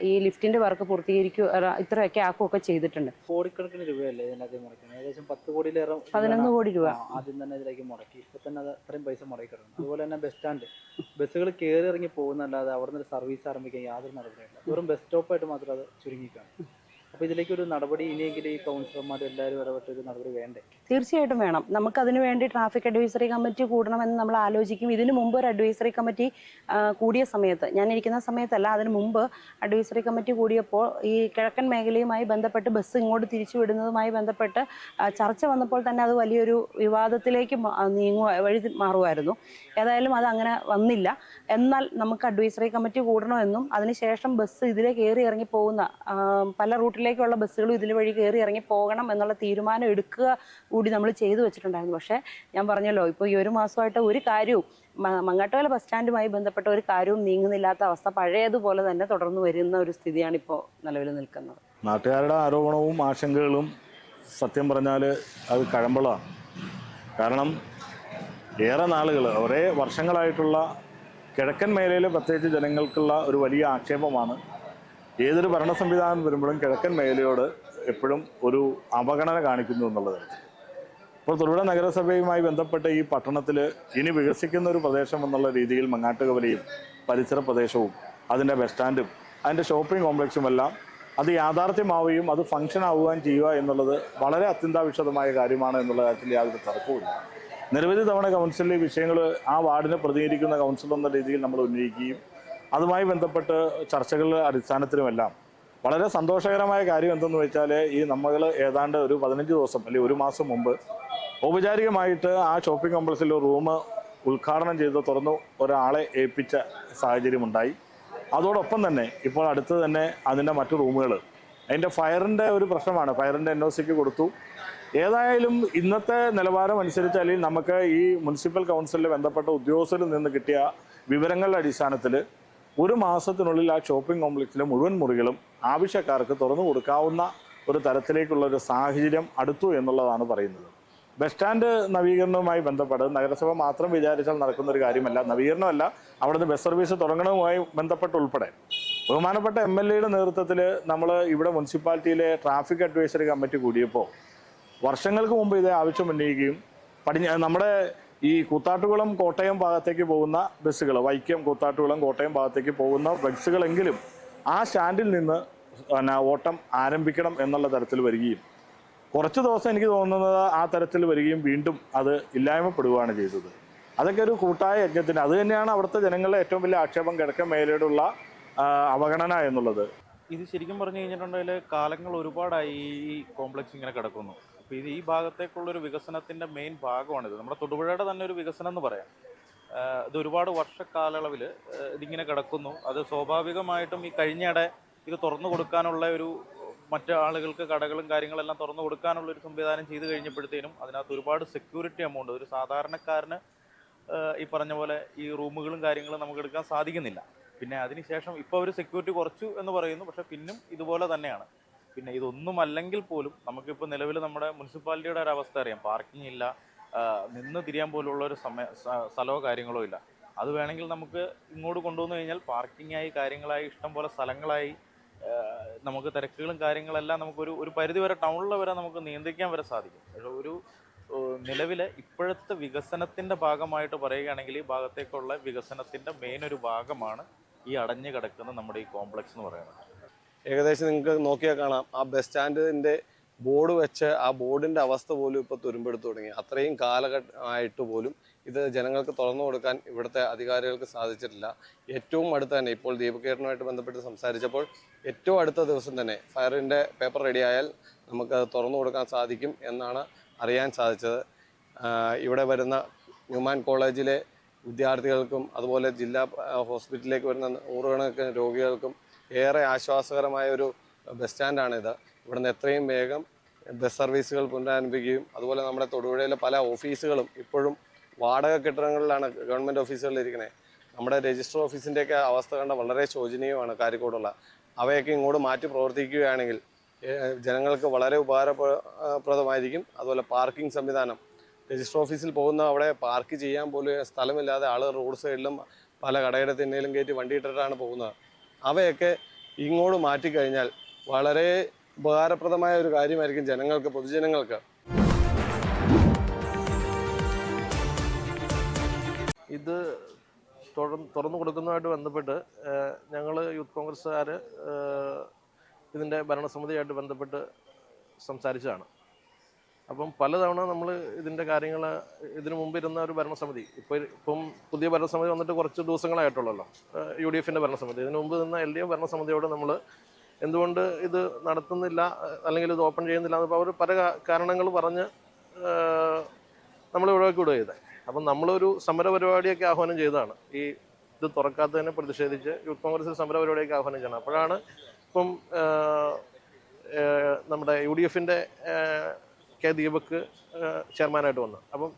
ഈ ലിഫ്റ്റിൻ്റെ വർക്ക് പൂർത്തീകരിക്കുക ഇത്രയൊക്കെ ആക്കുകയൊക്കെ ചെയ്തിട്ടുണ്ട്. കോടിക്കണക്കിന് രൂപയല്ലേ ഇതിനകത്ത് മുടക്കുന്നത്? ഏകദേശം 10 കോടിയിലേറെ 11 കോടി രൂപ ആദ്യം തന്നെ ഇതിലേക്ക് മുടക്കി. ഇപ്പം തന്നെ അത് അത്രയും പൈസ മുടക്കി കിടക്കുന്നു. അതുപോലെ തന്നെ ബസ് സ്റ്റാൻഡ് ബസ്സുകൾ കയറി ഇറങ്ങി പോകുന്നല്ലാതെ അവിടെ നിന്ന് സർവീസ് ആരംഭിക്കാൻ യാതൊരു നടപടിയില്ല. വെറും ബസ് സ്റ്റോപ്പായിട്ട് മാത്രം അത് ചുരുങ്ങിക്കാണ്. അപ്പോൾ ഇതിലേക്കൊരു നടപടി ഇനിയെങ്കിലും ഈ കൗൺസിലർമാരും എല്ലാവരും ഇടപെട്ട് ഒരു നടപടി വേണ്ടേ? തീർച്ചയായിട്ടും വേണം. നമുക്കതിനു വേണ്ടി ട്രാഫിക് അഡ്വൈസറി കമ്മിറ്റി കൂടണമെന്ന് നമ്മൾ ആലോചിക്കും. ഇതിനു മുമ്പ് ഒരു അഡ്വൈസറി കമ്മിറ്റി കൂടിയ സമയത്ത്, ഞാൻ ഇരിക്കുന്ന സമയത്തല്ല, അതിന് മുമ്പ് അഡ്വൈസറി കമ്മിറ്റി കൂടിയപ്പോൾ ഈ കിഴക്കൻ മേഖലയുമായി ബന്ധപ്പെട്ട് ബസ് ഇങ്ങോട്ട് തിരിച്ചു വിടുന്നതുമായി ബന്ധപ്പെട്ട് ചർച്ച വന്നപ്പോൾ തന്നെ അത് വലിയൊരു വിവാദത്തിലേക്ക് വഴി മാറുമായിരുന്നു. ഏതായാലും അത് അങ്ങനെ വന്നില്ല. എന്നാൽ നമുക്ക് അഡ്വൈസറി കമ്മിറ്റി കൂടണമെന്നും അതിനുശേഷം ബസ് ഇതിലെ കയറി ഇറങ്ങി പോകുന്ന പല റൂട്ടിലേക്കുള്ള ബസ്സുകളും ഇതിൽ വഴി കയറി ഇറങ്ങി പോകണം എന്നുള്ള തീരുമാനം എടുക്കുക കൂടി നമ്മൾ ചെയ്തു വെച്ചിട്ടുണ്ടായിരുന്നു. പക്ഷേ ഞാൻ പറഞ്ഞല്ലോ, ഇപ്പോൾ ഈ 1 മാസമായിട്ട് ഒരു കാര്യവും മങ്ങാട്ടുകര ബസ് സ്റ്റാൻഡുമായി ബന്ധപ്പെട്ട ഒരു കാര്യവും നീങ്ങുന്നില്ലാത്ത അവസ്ഥ പഴയതുപോലെ തന്നെ തുടർന്ന് വരുന്ന ഒരു സ്ഥിതിയാണ് ഇപ്പോൾ നിലവിൽ നിൽക്കുന്നത്. നാട്ടുകാരുടെ ആരോപണവും ആശങ്കകളും സത്യം പറഞ്ഞാൽ അത് കഴമ്പളാണ്. കാരണം ഏറെ നാളുകൾ, ഒരേ വർഷങ്ങളായിട്ടുള്ള കിഴക്കൻ മേഖലയിൽ പ്രത്യേകിച്ച് ജനങ്ങൾക്കുള്ള ഒരു വലിയ ആക്ഷേപമാണ്. ഏതൊരു ഭരണ സംവിധാനം വരുമ്പോഴും കിഴക്കൻ മേഖലയോട് എപ്പോഴും ഒരു അവഗണന കാണിക്കുന്നു എന്നുള്ളത്. ഇപ്പോൾ തൊടുപുഴ നഗരസഭയുമായി ബന്ധപ്പെട്ട് ഈ പട്ടണത്തിൽ ഇനി വികസിക്കുന്ന ഒരു പ്രദേശം എന്നുള്ള രീതിയിൽ മങ്ങാട്ടുകവലയും പരിസര പ്രദേശവും അതിൻ്റെ ബസ് സ്റ്റാൻഡും അതിൻ്റെ ഷോപ്പിംഗ് കോംപ്ലക്സുമെല്ലാം അത് യാഥാർത്ഥ്യമാവുകയും അത് ഫംഗ്ഷൻ ആവുകയും ചെയ്യുക എന്നുള്ളത് വളരെ അത്യന്താപേക്ഷിതമായ കാര്യമാണ് എന്നുള്ള കാര്യത്തിൽ യാതൊരു തർക്കവുമില്ല. നിരവധി തവണ കൗൺസിലിൽ വിഷയങ്ങൾ ആ വാർഡിനെ പ്രതിനിധീകരിക്കുന്ന കൗൺസിൽ എന്ന രീതിയിൽ നമ്മൾ ഉന്നയിക്കുകയും അതുമായി ബന്ധപ്പെട്ട് ചർച്ചകളുടെ അടിസ്ഥാനത്തിലുമെല്ലാം വളരെ സന്തോഷകരമായ കാര്യം എന്തെന്ന് വെച്ചാൽ ഈ നമ്മൾ ഏതാണ്ട് ഒരു 15 ദിവസം അല്ലെങ്കിൽ ഒരു മാസം മുമ്പ് ഔപചാരികമായിട്ട് ആ ഷോപ്പിംഗ് കോംപ്ലക്സിൽ റൂം ഉദ്ഘാടനം ചെയ്ത് തുറന്നു ഒരാളെ ഏൽപ്പിച്ച സാഹചര്യമുണ്ടായി. അതോടൊപ്പം തന്നെ ഇപ്പോൾ അടുത്ത് തന്നെ അതിൻ്റെ മറ്റു റൂമുകൾ അതിൻ്റെ ഫയറിൻ്റെ ഒരു പ്രശ്നമാണ്. ഫയറിൻ്റെ NOCക്ക് കൊടുത്തു. ഏതായാലും ഇന്നത്തെ നിലവാരം അനുസരിച്ച് അല്ലെങ്കിൽ നമുക്ക് ഈ മുനിസിപ്പൽ കൗൺസിലിൽ ബന്ധപ്പെട്ട ഉദ്യോഗസ്ഥരിൽ നിന്ന് കിട്ടിയ വിവരങ്ങളുടെ അടിസ്ഥാനത്തിൽ ഒരു മാസത്തിനുള്ളിൽ ആ ഷോപ്പിംഗ് കോംപ്ലക്സിലെ മുഴുവൻ മുറികളും ആവശ്യക്കാർക്ക് തുറന്നു കൊടുക്കാവുന്ന ഒരു തരത്തിലേക്കുള്ള ഒരു സാഹചര്യം അടുത്തു എന്നുള്ളതാണ് പറയുന്നത്. ബസ് സ്റ്റാൻഡ് നവീകരണവുമായി ബന്ധപ്പെട്ട് നഗരസഭ മാത്രം വിചാരിച്ചാൽ നടക്കുന്ന ഒരു കാര്യമല്ല. നവീകരണമല്ല, അവിടുന്ന് ബസ് സർവീസ് തുടങ്ങണവുമായി ബന്ധപ്പെട്ട് ഉൾപ്പെടെ ബഹുമാനപ്പെട്ട MLAയുടെ നേതൃത്വത്തിൽ നമ്മൾ ഇവിടെ മുനിസിപ്പാലിറ്റിയിലെ ട്രാഫിക് അഡ്വൈസറി കമ്മിറ്റി കൂടിയപ്പോൾ വർഷങ്ങൾക്ക് മുമ്പ് ഇതേ ആവശ്യം ഉന്നയിക്കുകയും നമ്മുടെ ഈ കൂത്താട്ടുകുളം കോട്ടയം ഭാഗത്തേക്ക് പോകുന്ന ബസ്സുകൾ, വൈക്കം കൂത്താട്ടുകുളം കോട്ടയം ഭാഗത്തേക്ക് പോകുന്ന ബസ്സുകളെങ്കിലും ആ സ്റ്റാൻഡിൽ നിന്ന് ഓട്ടം ആരംഭിക്കണം എന്നുള്ള തരത്തിൽ വരികയും കുറച്ച് ദിവസം എനിക്ക് തോന്നുന്നത് ആ തരത്തിൽ വരികയും വീണ്ടും അത് ഇല്ലായ്മപ്പെടുകയാണ് ചെയ്തത്. അതൊക്കെ ഒരു കൂട്ടായ യജ്ഞത്തിന് അത് തന്നെയാണ് അവിടുത്തെ ജനങ്ങളുടെ ഏറ്റവും വലിയ ആക്ഷേപം, കിഴക്കൻ മേഖലയോടുള്ള അവഗണന എന്നുള്ളത്. ഇത് ശരിക്കും പറഞ്ഞു കഴിഞ്ഞിട്ടുണ്ടെങ്കിൽ കാലങ്ങൾ ഒരുപാടായി ഈ കോംപ്ലക്സ് ഇങ്ങനെ കിടക്കുന്നു. അപ്പോൾ ഇത് ഈ ഭാഗത്തേക്കുള്ളൊരു വികസനത്തിൻ്റെ മെയിൻ ഭാഗമാണിത്. നമ്മുടെ തൊടുപുഴയുടെ തന്നെ ഒരു വികസനം എന്ന് പറയാം. ഇത് ഒരുപാട് വർഷക്കാലയളവിൽ ഇതിങ്ങനെ കിടക്കുന്നു. അത് സ്വാഭാവികമായിട്ടും ഈ കഴിഞ്ഞിടെ ഇത് തുറന്നു കൊടുക്കാനുള്ള ഒരു മറ്റ് ആളുകൾക്ക് കടകളും കാര്യങ്ങളെല്ലാം തുറന്നു കൊടുക്കാനുള്ളൊരു സംവിധാനം ചെയ്ത് കഴിഞ്ഞപ്പോഴത്തേനും അതിനകത്ത് ഒരുപാട് സെക്യൂരിറ്റി എമൗണ്ട് ഒരു സാധാരണക്കാരന് ഈ പറഞ്ഞ പോലെ ഈ റൂമുകളും കാര്യങ്ങളും നമുക്ക് എടുക്കാൻ സാധിക്കുന്നില്ല. പിന്നെ അതിനുശേഷം ഇപ്പോൾ ഒരു സെക്യൂരിറ്റി കുറച്ചു എന്ന് പറയുന്നു, പക്ഷേ പിന്നും ഇതുപോലെ തന്നെയാണ്. പിന്നെ ഇതൊന്നും അല്ലെങ്കിൽ പോലും നമുക്കിപ്പോൾ നിലവിൽ നമ്മുടെ മുനിസിപ്പാലിറ്റിയുടെ ഒരു അവസ്ഥ അറിയാം. പാർക്കിംഗ് ഇല്ല, നിന്ന് തിരിയാൻ പോലുള്ള ഒരു സ്ഥലമോ കാര്യങ്ങളോ ഇല്ല. അത് വേണമെങ്കിൽ നമുക്ക് ഇങ്ങോട്ട് കൊണ്ടുവന്നു കഴിഞ്ഞാൽ പാർക്കിങ്ങായി കാര്യങ്ങളായി ഇഷ്ടംപോലെ സ്ഥലങ്ങളായി നമുക്ക് തിരക്കുകളും കാര്യങ്ങളെല്ലാം നമുക്കൊരു പരിധി വരെ ടൗണിൽ വരെ നമുക്ക് നിയന്ത്രിക്കാൻ വരെ സാധിക്കും. ഒരു നിലവിലെ ഇപ്പോഴത്തെ വികസനത്തിൻ്റെ ഭാഗമായിട്ട് പറയുകയാണെങ്കിൽ ഈ ഭാഗത്തേക്കുള്ള വികസനത്തിൻ്റെ മെയിൻ ഒരു ഭാഗമാണ് ഈ അടഞ്ഞു കിടക്കുന്ന നമ്മുടെ ഈ കോംപ്ലക്സ് എന്ന് പറയുന്നത്. ഏകദേശം നിങ്ങൾക്ക് നോക്കിയാൽ കാണാം ആ ബസ് സ്റ്റാൻഡിൻ്റെ ബോർഡ് വെച്ച് ആ ബോർഡിൻ്റെ അവസ്ഥ പോലും ഇപ്പോൾ തുരുമ്പെടുത്തു തുടങ്ങി. അത്രയും കാലഘട്ടമായിട്ട് പോലും ഇത് ജനങ്ങൾക്ക് തുറന്നു കൊടുക്കാൻ ഇവിടുത്തെ അധികാരികൾക്ക് സാധിച്ചിട്ടില്ല. ഏറ്റവും അടുത്ത് തന്നെ ഇപ്പോൾ ദീപകേട്ടനുമായിട്ട് ബന്ധപ്പെട്ട് സംസാരിച്ചപ്പോൾ ഏറ്റവും അടുത്ത ദിവസം തന്നെ ഫയറിൻ്റെ പേപ്പർ റെഡിയായാൽ നമുക്കത് തുറന്നു കൊടുക്കാൻ സാധിക്കും എന്നാണ് അറിയാൻ സാധിച്ചത്. ഇവിടെ വരുന്ന ന്യൂമാൻ കോളേജിലെ വിദ്യാർത്ഥികൾക്കും അതുപോലെ ജില്ലാ ഹോസ്പിറ്റലിലേക്ക് വരുന്ന നൂറുകണക്കിന് രോഗികൾക്കും ഏറെ ആശ്വാസകരമായ ഒരു ബസ് സ്റ്റാൻഡാണിത്. ഇവിടുന്ന് എത്രയും വേഗം ബസ് സർവീസുകൾ പുനരാരംഭിക്കുകയും അതുപോലെ നമ്മുടെ തൊടുപുഴയിലെ പല ഓഫീസുകളും ഇപ്പോഴും വാടക കെട്ടിടങ്ങളിലാണ് ഗവൺമെൻറ് ഓഫീസുകളിലിരിക്കുന്നത്. നമ്മുടെ രജിസ്റ്റർ ഓഫീസിൻ്റെയൊക്കെ അവസ്ഥ കണ്ട വളരെ ശോചനീയമാണ് കാര്യക്കോടുള്ള. അവയൊക്കെ ഇങ്ങോട്ട് മാറ്റി പ്രവർത്തിക്കുകയാണെങ്കിൽ ജനങ്ങൾക്ക് വളരെ ഉപകാരപ്രദമായിരിക്കും. അതുപോലെ പാർക്കിംഗ് സംവിധാനം, രജിസ്റ്റർ ഓഫീസിൽ പോകുന്ന അവിടെ പാർക്ക് ചെയ്യാൻ പോലും സ്ഥലമില്ലാതെ ആളുകൾ റോഡ് സൈഡിലും പല കടയുടെ തിന്നയിലും കയറ്റി വണ്ടി ഇട്ടിട്ടാണ് പോകുന്നത്. അവയൊക്കെ ഇങ്ങോട്ട് മാറ്റിക്കഴിഞ്ഞാൽ വളരെ ഉപകാരപ്രദമായ ഒരു കാര്യമായിരിക്കും ജനങ്ങൾക്ക്, പൊതുജനങ്ങൾക്ക്. ഇത് തുറന്നു കൊടുക്കുന്നതുമായിട്ട് ബന്ധപ്പെട്ട് ഞങ്ങൾ യൂത്ത് കോൺഗ്രസ്സുകാർ ഇതിൻ്റെ ഭരണസമിതിയായിട്ട് ബന്ധപ്പെട്ട് സംസാരിച്ചതാണ്. അപ്പം പലതവണ നമ്മൾ ഇതിൻ്റെ കാര്യങ്ങൾ ഇതിനു മുമ്പ് ഇരുന്ന ഒരു ഭരണസമിതി ഇപ്പം പുതിയ ഭരണസമിതി വന്നിട്ട് കുറച്ച് ദിവസങ്ങളായിട്ടുള്ളല്ലോ, UDFൻ്റെ ഭരണസമിതി. ഇതിനു മുമ്പ് നിന്ന LDF ഭരണസമിതിയോട് നമ്മൾ എന്തുകൊണ്ട് ഇത് നടത്തുന്നില്ല അല്ലെങ്കിൽ ഇത് ഓപ്പൺ ചെയ്യുന്നില്ല എന്നപ്പോൾ അവർ പല കാരണങ്ങൾ പറഞ്ഞ് നമ്മൾ ഒഴിവാക്കി വിടുക ചെയ്തത്. അപ്പം നമ്മളൊരു സമര പരിപാടിയൊക്കെ ആഹ്വാനം ചെയ്തതാണ്. ഈ ഇത് തുറക്കാത്തതിനെ പ്രതിഷേധിച്ച് യൂത്ത് കോൺഗ്രസിൽ സമര പരിപാടിയൊക്കെ ആഹ്വാനം ചെയ്യണം. അപ്പോഴാണ് ഇപ്പം നമ്മുടെ UDFൻ്റെ K. ദീപക് ചെയർമാനായിട്ട് വന്നത്. അപ്പം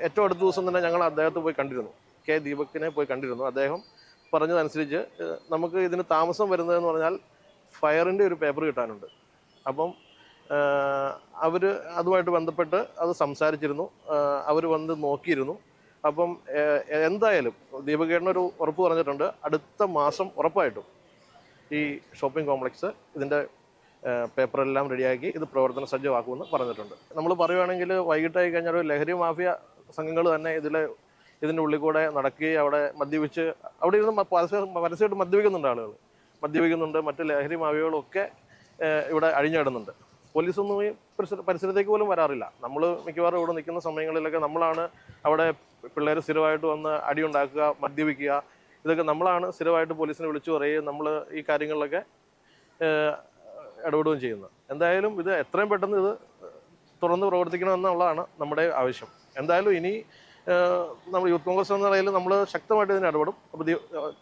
ഏറ്റവും അടുത്ത ദിവസം തന്നെ ഞങ്ങൾ അദ്ദേഹത്തെ പോയി കണ്ടിരുന്നു, K. ദീപകിനെ പോയി കണ്ടിരുന്നു. അദ്ദേഹം പറഞ്ഞതനുസരിച്ച് നമുക്ക് ഇതിന് താമസം വരുന്നതെന്ന് പറഞ്ഞാൽ ഫയറിൻ്റെ ഒരു പേപ്പർ കിട്ടാനുണ്ട്. അപ്പം അവർ അതുമായിട്ട് ബന്ധപ്പെട്ട് അത് സംസാരിച്ചിരുന്നു, അവർ വന്ന് നോക്കിയിരുന്നു. അപ്പം എന്തായാലും ദീപകേട്ടനൊരു ഉറപ്പ് പറഞ്ഞിട്ടുണ്ട്, അടുത്ത മാസം ഉറപ്പായിട്ടും ഈ ഷോപ്പിംഗ് കോംപ്ലക്സ് ഇതിൻ്റെ പേപ്പറെല്ലാം റെഡിയാക്കി ഇത് പ്രവർത്തന സജ്ജമാക്കുമെന്ന് പറഞ്ഞിട്ടുണ്ട്. നമ്മൾ പറയുകയാണെങ്കിൽ വൈകിട്ടായി കഴിഞ്ഞാൽ ഒരു ലഹരി മാഫിയ സംഘങ്ങൾ തന്നെ ഇതിൻ്റെ ഉള്ളിൽ കൂടെ നടക്കുകയും അവിടെ മദ്യപിച്ച് അവിടെ ഇരുന്ന് പരസ്യമായിട്ട് മദ്യപിക്കുന്നുണ്ട്, ആളുകൾ മദ്യപിക്കുന്നുണ്ട്, മറ്റ് ലഹരി മാഫിയകളൊക്കെ ഇവിടെ അഴിഞ്ഞാടുന്നുണ്ട്. പോലീസൊന്നും ഈ പരിസരത്തേക്ക് പോലും വരാറില്ല. നമ്മൾ മിക്കവാറും ഇവിടെ നിൽക്കുന്ന സമയങ്ങളിലൊക്കെ നമ്മളാണ് അവിടെ പിള്ളേർ സ്ഥിരമായിട്ട് വന്ന് അടിയുണ്ടാക്കുക, മദ്യപിക്കുക, ഇതൊക്കെ നമ്മളാണ് സ്ഥിരമായിട്ട് പോലീസിനെ വിളിച്ചു പറയുകയും നമ്മൾ ഈ കാര്യങ്ങളിലൊക്കെ ഇടപെടുകയും ചെയ്യുന്നത്. എന്തായാലും ഇത് എത്രയും പെട്ടെന്ന് ഇത് തുറന്ന് പ്രവർത്തിക്കണമെന്നുള്ളതാണ് നമ്മുടെ ആവശ്യം. എന്തായാലും ഇനി നമ്മൾ യൂത്ത് കോൺഗ്രസ് എന്ന നിലയിൽ നമ്മൾ ശക്തമായിട്ട് ഇതിന് ഇടപെടും. അപ്പോൾ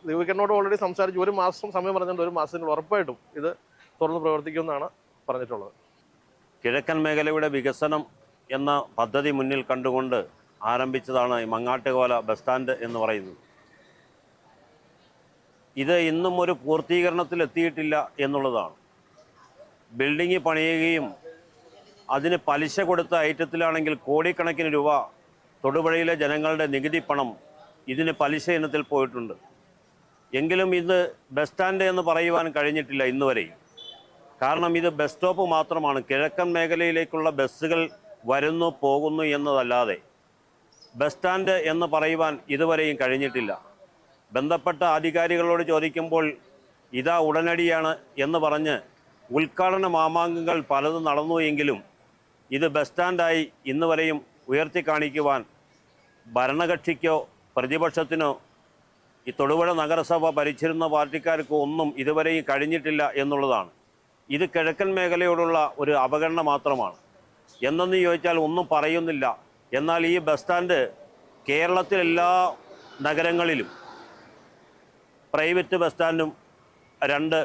ദീപകേട്ടനോട് ഓൾറെഡി സംസാരിച്ച് 1 മാസം സമയം പറഞ്ഞിട്ടുണ്ട്. 1 മാസത്തിന് ഉറപ്പായിട്ടും ഇത് തുറന്ന് പ്രവർത്തിക്കുമെന്നാണ് പറഞ്ഞിട്ടുള്ളത്. കിഴക്കൻ മേഖലയുടെ വികസനം എന്ന പദ്ധതി മുന്നിൽ കണ്ടുകൊണ്ട് ആരംഭിച്ചതാണ് മങ്ങാട്ടുകോല ബസ് സ്റ്റാൻഡ് എന്ന് പറയുന്നത്. ഇത് ഇന്നും ഒരു പൂർത്തീകരണത്തിലെത്തിയിട്ടില്ല എന്നുള്ളതാണ്. ബിൽഡിംഗ് പണിയുകയും അതിന് പലിശ കൊടുത്ത ഐറ്റത്തിലാണെങ്കിൽ കോടിക്കണക്കിന് രൂപ തൊടുപുഴയിലെ ജനങ്ങളുടെ നികുതി പണം ഇതിന് പലിശ ഇനത്തിൽ പോയിട്ടുണ്ട്. എങ്കിലും ഇത് ബസ് സ്റ്റാൻഡ് എന്ന് പറയുവാൻ കഴിഞ്ഞിട്ടില്ല ഇന്ന് വരെയും. കാരണം ഇത് ബസ് സ്റ്റോപ്പ് മാത്രമാണ്. കിഴക്കൻ മേഖലയിലേക്കുള്ള ബസ്സുകൾ വരുന്നു പോകുന്നു എന്നതല്ലാതെ ബസ് സ്റ്റാൻഡ് എന്ന് പറയുവാൻ ഇതുവരെയും കഴിഞ്ഞിട്ടില്ല. ബന്ധപ്പെട്ട അധികാരികളോട് ചോദിക്കുമ്പോൾ ഇതാ ഉടനടിയാണ് എന്ന് പറഞ്ഞ് ഉദ്ഘാടന മാമാങ്കങ്ങൾ പലതും നടന്നു എങ്കിലും ഇത് ബസ് സ്റ്റാൻഡായി ഇന്ന് വരെയും ഉയർത്തി കാണിക്കുവാൻ ഭരണകക്ഷിക്കോ പ്രതിപക്ഷത്തിനോ ഈ തൊടുപുഴ നഗരസഭ ഭരിച്ചിരുന്ന പാർട്ടിക്കാർക്കോ ഒന്നും ഇതുവരെയും കഴിഞ്ഞിട്ടില്ല എന്നുള്ളതാണ്. ഇത് കിഴക്കൻ മേഖലയോടുള്ള ഒരു അവഗണന മാത്രമാണ്. എന്തെന്ന് ചോദിച്ചാൽ ഒന്നും പറയുന്നില്ല. എന്നാൽ ഈ ബസ് സ്റ്റാൻഡ് കേരളത്തിലെല്ലാ നഗരങ്ങളിലും പ്രൈവറ്റ് ബസ് സ്റ്റാൻഡും 2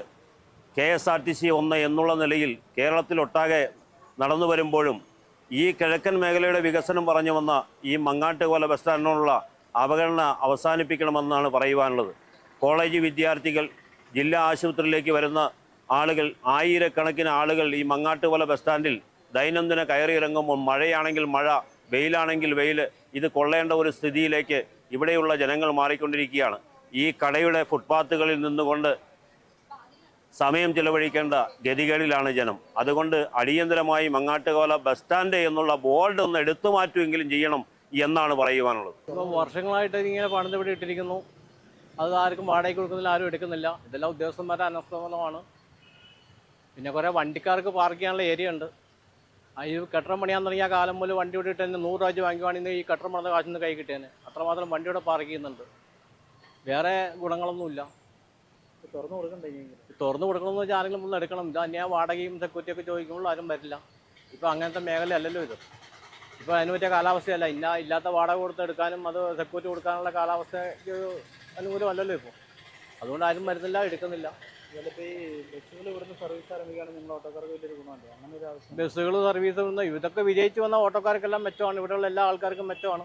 KSRTC 1 എന്നുള്ള നിലയിൽ കേരളത്തിലൊട്ടാകെ നടന്നു വരുമ്പോഴും ഈ കിഴക്കൻ മേഖലയുടെ വികസനം പറഞ്ഞു വന്ന ഈ മങ്ങാട്ടുകോല ബസ് സ്റ്റാൻഡിനുള്ള അവഗണന അവസാനിപ്പിക്കണമെന്നാണ് പറയുവാനുള്ളത്. കോളേജ് വിദ്യാർത്ഥികൾ, ജില്ലാ ആശുപത്രിയിലേക്ക് വരുന്ന ആളുകൾ, ആയിരക്കണക്കിന് ആളുകൾ ഈ മങ്ങാട്ടുകോല ബസ് സ്റ്റാൻഡിൽ ദൈനംദിന കയറിയിറങ്ങുമ്പോൾ മഴയാണെങ്കിൽ മഴ, വെയിലാണെങ്കിൽ വെയിൽ, ഇത് കൊള്ളേണ്ട ഒരു സ്ഥിതിയിലേക്ക് ഇവിടെയുള്ള ജനങ്ങൾ മാറിക്കൊണ്ടിരിക്കുകയാണ്. ഈ കടയുടെ ഫുട്പാത്തുകളിൽ നിന്നുകൊണ്ട് സമയം ചിലവഴിക്കേണ്ട ഗതികേടിലാണ് ജനം. അതുകൊണ്ട് അടിയന്തരമായി മങ്ങാട്ടുകോല ബസ് സ്റ്റാൻഡ് എന്നുള്ള ബോർഡ് ഒന്ന് എടുത്തു മാറ്റുമെങ്കിലും ചെയ്യണം എന്നാണ് പറയുവാനുള്ളത്. ഇപ്പം വർഷങ്ങളായിട്ട് ഇങ്ങനെ പണിത് ഇവിടെ ഇട്ടിരിക്കുന്നു. അത് ആർക്കും വാടകയ്ക്ക് കൊടുക്കുന്നില്ല, ആരും എടുക്കുന്നില്ല. ഇതെല്ലാം ഉദ്യോഗസ്ഥന്മാരുടെ അനസ്ഥമാണ്. പിന്നെ കുറേ വണ്ടിക്കാർക്ക് പാർക്ക് ചെയ്യാനുള്ള ഏരിയ ഉണ്ട്. ഈ കെട്ടിടം പണിയാൻ തുടങ്ങിയ കാലം മുതൽ വണ്ടി ഇവിടെ ഇട്ട് 100 രൂപ വാങ്ങിക്കുവാണെങ്കിൽ ഈ കെട്ടിടം പണിത കാശിൽ നിന്ന് കൈ കിട്ടിയേനെ. അത്രമാത്രം വണ്ടി ഇവിടെ പാർക്ക് ചെയ്യുന്നുണ്ട്. വേറെ ഗുണങ്ങളൊന്നുമില്ല. തുറന്നു കൊടുക്കണമെന്ന് വെച്ചാൽ ആരെങ്കിലും ഒന്ന് എടുക്കണം. ഇത് അന്യായ വാടകയും സെക്യൂരിറ്റിയൊക്കെ ചോദിക്കുമ്പോൾ ആരും വരില്ല. ഇപ്പോൾ അങ്ങനത്തെ മേഖലയല്ലല്ലോ ഇത്. ഇപ്പോൾ അതിന് പറ്റിയ കാലാവസ്ഥയല്ല. ഇല്ലാത്ത വാടക കൊടുത്ത് എടുക്കാനും അത് സെക്യൂരിറ്റി കൊടുക്കാനുള്ള കാലാവസ്ഥയ്ക്ക് അനുകൂലമല്ലല്ലോ ഇപ്പോൾ. അതുകൊണ്ട് ആരും വരുന്നില്ല, എടുക്കുന്നില്ല. ബസ്സുകൾ സർവീസ് ഇതൊക്കെ വിജയിച്ച് വന്ന ഓട്ടോക്കാർക്കെല്ലാം മെച്ചമാണ്. ഇവിടെയുള്ള എല്ലാ ആൾക്കാർക്കും മെച്ചമാണ്.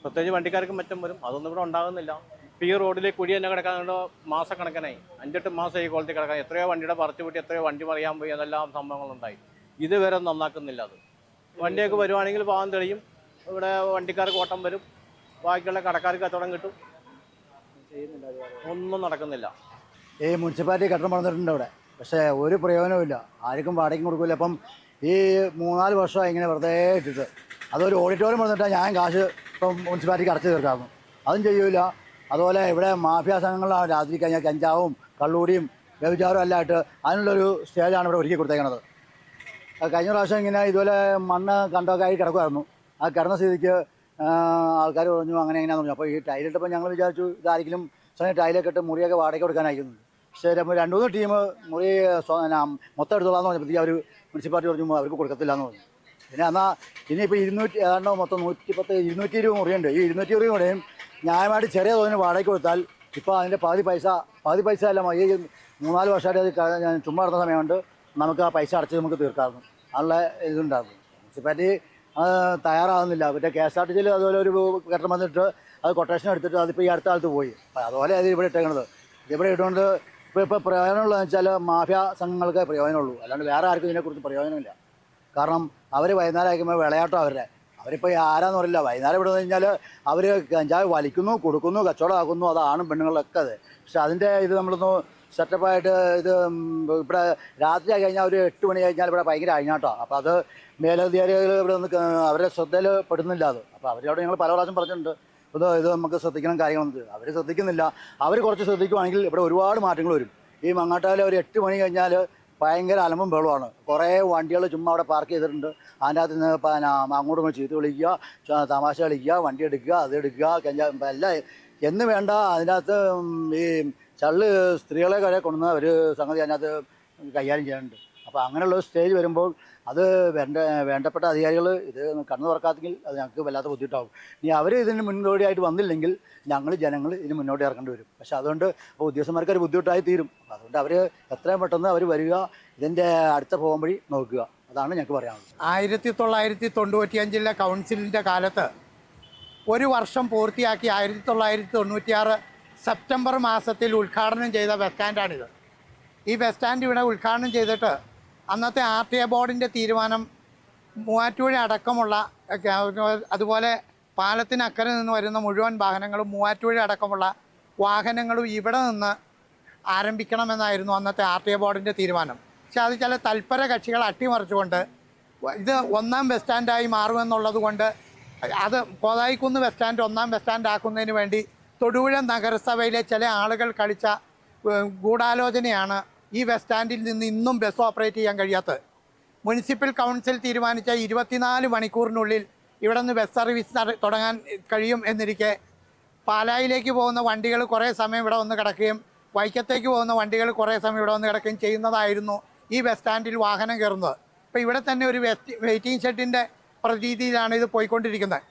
പ്രത്യേകിച്ച് വണ്ടിക്കാർക്കും മെച്ചം വരും. അതൊന്നും ഇവിടെ ഉണ്ടാകുന്നില്ല. ഇപ്പോൾ ഈ റോഡിൽ കുഴി തന്നെ കിടക്കാനുണ്ടോ മാസക്കണക്കിനായി, 5-8 മാസം ഈ കോളത്തിൽ കിടക്കാൻ. എത്രയോ വണ്ടിയുടെ പറച്ചു കൂട്ടി, എത്രയോ വണ്ടി മറിയാൻ പോയി, അതെല്ലാം സംഭവങ്ങളുണ്ടായി. ഇതുവരെ നന്നാക്കുന്നില്ല. അത് വണ്ടിയൊക്കെ വരുവാണെങ്കിൽ പാവം തെളിയും. ഇവിടെ വണ്ടിക്കാർക്ക് ഓട്ടം വരും, ബാക്കിയുള്ള കടക്കാർക്ക് കച്ചവടം കിട്ടും. ഒന്നും നടക്കുന്നില്ല. ഈ മുനിസിപ്പാലിറ്റി കെട്ടിടം പണിതിട്ടുണ്ട് അവിടെ, പക്ഷേ ഒരു പ്രയോജനവുമില്ല. ആർക്കും വാടകയ്ക്കും കൊടുക്കില്ല. അപ്പം ഈ 3-4 വർഷമായി ഇങ്ങനെ വെറുതെ ഇട്ടിട്ട്. അതൊരു ഓഡിറ്റോറിയം പണിതിട്ടാണ് ഞാൻ കാശ് ഇപ്പം മുനിസിപ്പാലിറ്റിക്ക് അടച്ചു തീർക്കാറുണ്ട്. അതും ചെയ്യൂല. അതുപോലെ ഇവിടെ മാഫിയ സംഘങ്ങളാണ് രാത്രി കഴിഞ്ഞാൽ കഞ്ചാവും കള്ളൂടിയും വ്യഭിചാരവും എല്ലാം ആയിട്ട് അതിനുള്ളൊരു സ്റ്റേജാണ് ഇവിടെ ഒരുക്കി കൊടുത്തേക്കുന്നത്. കഴിഞ്ഞ പ്രാവശ്യം ഇങ്ങനെ ഇതുപോലെ മണ്ണ് കണ്ടൊക്കെ ആയി കിടക്കുമായിരുന്നു. ആ കിടന്ന സ്ഥിതിക്ക് ആൾക്കാർ പറഞ്ഞു അങ്ങനെ എങ്ങനെയാണെന്ന് പറഞ്ഞു. അപ്പോൾ ഈ ടൈലിട്ടപ്പോൾ ഞങ്ങൾ വിചാരിച്ചു ഇതാരെങ്കിലും സമയം ടൈലൊക്കെ ഇട്ട് മുറിയൊക്കെ വാടക കൊടുക്കാനായിരുന്നു. പക്ഷേ 2-3 ടീം മുറി മൊത്തം എടുത്തോളാന്ന് പറഞ്ഞപ്പോഴത്തേക്ക് അവർ മുനിസിപ്പാലിറ്റി പറഞ്ഞു അവർക്ക് കൊടുക്കത്തില്ല എന്ന് പറഞ്ഞു. പിന്നെ എന്നാൽ ഇനിയിപ്പോൾ 200 ഏതാണ്ടോ മൊത്തം 110-220 മുറിയുണ്ട്. ഈ 220 കൂടെയും ന്യായമായിട്ട് ചെറിയ തോതിന് വാടകയ്ക്ക് കൊടുത്താൽ ഇപ്പോൾ അതിൻ്റെ പകുതി പൈസ അല്ല, ഈ 3-4 വർഷമായിട്ട് അത് ഞാൻ ചുമ്മാ നടന്ന സമയമുണ്ട് നമുക്ക് ആ പൈസ അടച്ച് നമുക്ക് തീർക്കാറുണ്ട്. അതിനുള്ള ഇതുണ്ടായിരുന്നു. മുനിസിപ്പാലിറ്റി തയ്യാറാകുന്നില്ല. മറ്റേ KSRTCയിൽ അതുപോലെ ഒരു ഘട്ടം വന്നിട്ട് അത് കൊട്ടേഷൻ എടുത്തിട്ട് അതിപ്പോൾ ഈ അടുത്ത കാലത്ത് പോയി. അതുപോലെ അത് ഇവിടെ ഇട്ടേക്കണത്. ഇവിടെ ഇട്ടുകൊണ്ട് ഇപ്പോൾ പ്രയോജനമുള്ളതെന്ന് വെച്ചാൽ മാഫിയ സംഘങ്ങൾക്ക് പ്രയോജനമുള്ളൂ. അല്ലാണ്ട് വേറെ ആർക്കും ഇതിനെക്കുറിച്ച് പ്രയോജനമില്ല. കാരണം അവർ വൈകുന്നേരം അയക്കുമ്പോൾ വിളയാട്ടം അവരുടെ അവരിപ്പോൾ ആരാന്ന് പറയില്ല. വൈകുന്നേരം ഇവിടെ നിന്ന് കഴിഞ്ഞാൽ അവർ കഞ്ചാവ് വലിക്കുന്നു, കൊടുക്കുന്നു, കച്ചവടമാക്കുന്നു. അതാണ് പെണ്ണുങ്ങളൊക്കെ അത്. പക്ഷെ അതിൻ്റെ ഇത് നമ്മളൊന്ന് സെറ്റപ്പായിട്ട് ഇത് ഇവിടെ രാത്രി ആയി കഴിഞ്ഞാൽ ഒരു 8 മണി കഴിഞ്ഞാൽ ഇവിടെ ഭയങ്കര അഴിഞ്ഞാട്ടോ. അപ്പോൾ അത് മേലധികാരികൾ ഇവിടെ നിന്ന് അവരുടെ ശ്രദ്ധയിൽ പെടുന്നില്ല അത്. അപ്പോൾ അവരോട് ഞങ്ങൾ പല പ്രാവശ്യം പറഞ്ഞിട്ടുണ്ട്, ഇത് നമുക്ക് ശ്രദ്ധിക്കണം കാര്യങ്ങളൊന്നും. അവർ ശ്രദ്ധിക്കുന്നില്ല. അവർ കുറച്ച് ശ്രദ്ധിക്കുവാണെങ്കിൽ ഇവിടെ ഒരുപാട് മാറ്റങ്ങൾ വരും. ഈ മങ്ങാട്ടുകാല ഒരു 8 മണി കഴിഞ്ഞാൽ ഭയങ്കര അലമ്പും വെള്ളമാണ്. കുറേ വണ്ടികൾ ചുമ്മാ അവിടെ പാർക്ക് ചെയ്തിട്ടുണ്ട്. അതിൻ്റെ അകത്ത് നിന്ന് അങ്ങോട്ടും ഇങ്ങോട്ട് ചീത്ത വിളിക്കുക, തമാശ കളിക്കുക, വണ്ടി എടുക്കുക, അത് എടുക്കുക, എല്ലാം എന്ന് വേണ്ട. അതിനകത്ത് ഈ ചള്ള് സ്ത്രീകളെ വരെ കൊണ്ടുവന്ന ഒരു സംഗതി അതിനകത്ത് കൈകാര്യം ചെയ്യാനുണ്ട്. അപ്പോൾ അങ്ങനെയുള്ള സ്റ്റേജ് വരുമ്പോൾ അത് വേണ്ടപ്പെട്ട അധികാരികൾ ഇത് കണ്ണു തുറക്കാത്തെങ്കിൽ അത് ഞങ്ങൾക്ക് വല്ലാത്ത ബുദ്ധിമുട്ടാകും. ഇനി അവർ ഇതിന് മുന്നോടിയായിട്ട് വന്നില്ലെങ്കിൽ ജനങ്ങൾ ഇതിന് മുന്നോട്ട് ഇറക്കേണ്ടി വരും. പക്ഷെ അതുകൊണ്ട് അപ്പോൾ ഉദ്യോഗസ്ഥന്മാർക്ക് ഒരു ബുദ്ധിമുട്ടായി തീരും. അപ്പോൾ അതുകൊണ്ട് അവർ എത്രയും പെട്ടെന്ന് അവർ വരിക, ഇതിൻ്റെ അടുത്ത പോകാൻ വഴി നോക്കുക. അതാണ് ഞങ്ങൾക്ക് പറയാനുള്ളത്. 1995 കൗൺസിലിൻ്റെ കാലത്ത് 1 വർഷം പൂർത്തിയാക്കി 1996 സെപ്റ്റംബർ മാസത്തിൽ ഉദ്ഘാടനം ചെയ്ത ബസ് സ്റ്റാൻഡാണിത്. ഈ ബസ് സ്റ്റാൻഡ് ഇവിടെ ഉദ്ഘാടനം ചെയ്തിട്ട് അന്നത്തെ RTA ബോർഡിൻ്റെ തീരുമാനം മൂവാറ്റുപുഴ അടക്കമുള്ള അതുപോലെ പാലത്തിനക്കരെ നിന്ന് വരുന്ന മുഴുവൻ വാഹനങ്ങളും മൂവാറ്റുപുഴ അടക്കമുള്ള വാഹനങ്ങളും ഇവിടെ നിന്ന് ആരംഭിക്കണമെന്നായിരുന്നു അന്നത്തെ RTA ബോർഡിൻ്റെ തീരുമാനം. പക്ഷെ അത് ചില തൽപര കക്ഷികൾ അട്ടിമറിച്ചുകൊണ്ട് ഇത് 1ാം ബസ് സ്റ്റാൻഡായി മാറുമെന്നുള്ളത് കൊണ്ട് അത് കോതായിക്കുന്ന് ബസ് സ്റ്റാൻഡ് 1ാം ബസ് സ്റ്റാൻഡ് ആക്കുന്നതിന് വേണ്ടി തൊടുപുഴ നഗരസഭയിലെ ചില ആളുകൾ കളിച്ച ഗൂഢാലോചനയാണ് ഈ ബസ് സ്റ്റാൻഡിൽ നിന്ന് ഇന്നും ബസ് ഓപ്പറേറ്റ് ചെയ്യാൻ കഴിയാത്തത്. മുനിസിപ്പൽ കൗൺസിൽ തീരുമാനിച്ച 24 മണിക്കൂറിനുള്ളിൽ ഇവിടെ നിന്ന് ബസ് സർവീസ് തുടങ്ങാൻ കഴിയും എന്നിരിക്കെ പാലായിലേക്ക് പോകുന്ന വണ്ടികൾ കുറേ സമയം ഇവിടെ വന്ന് കിടക്കുകയും വൈക്കത്തേക്ക് പോകുന്ന വണ്ടികൾ കുറേ സമയം ഇവിടെ വന്ന് കിടക്കുകയും ചെയ്യുന്നതായിരുന്നു ഈ ബസ് സ്റ്റാൻഡിൽ വാഹനം കയറുന്നത്. അപ്പോൾ ഇവിടെ തന്നെ ഒരു വെയിറ്റിംഗ് ഷെഡിൻ്റെ പ്രതീതിയിലാണ് ഇത് പോയിക്കൊണ്ടിരിക്കുന്നത്.